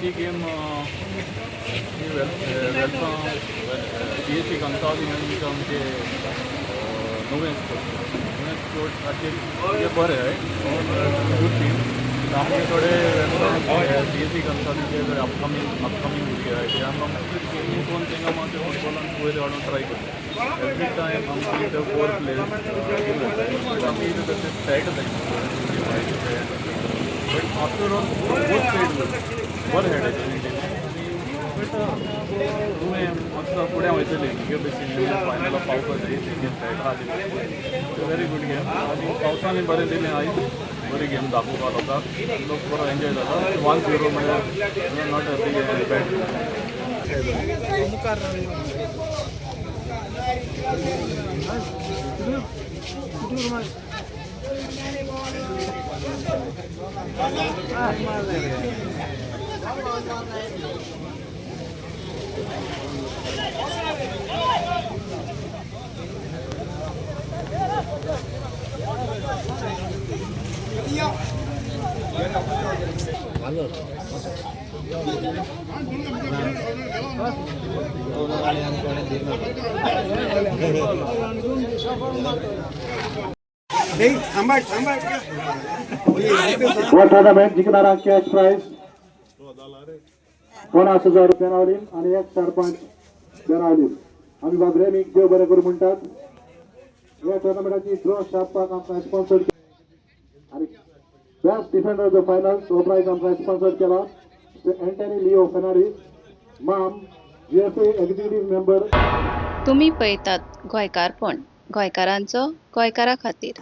ही game welcome CAC Cansaulim आमचे नवे sport खातीर बरें आहे गुड टीम आमचे थोडे CAC Cansaulim अपकमिंग भुरगे आहाय ते आमकां कोण थिंगा मातशें फुटबॉलान वयर हाडून ट्राय करता एवरी टायम आमकां ते 4 प्लेयर्स आमी तशें set but after all both side बरें खेळटाचे बट मातसो फुडें वयतली फायनलाक पावपाक जाय गेम खेळटा वेरी गूड गेम आनी पावसांनी बरें दिलें आयज बरी गेम दाखोवपा लोकांक लोक बरो एन्जॉय जाता 1-0 म्हळ्यार not a big bad tournament जिंकणारा कॅश प्राइज 50,000 रुपये नावलीन आणि एक सरपंच बेनावलीन आम्ही बाबरेमीक देव बरें करूं म्हणटात या टुर्नामेंटाची ड्रॉ छापपाक आमकां स्पॉन्सर आणि best defender of the finals हो प्राइज आमकां स्पॉन्सर केला एंटनी लिओ फेनारिस माम GFA एक्झिक्युटिव्ह मेंबर तुम्ही पळयतात गोंयकारपण गोंयकारांचो गोंयकारा खातीर।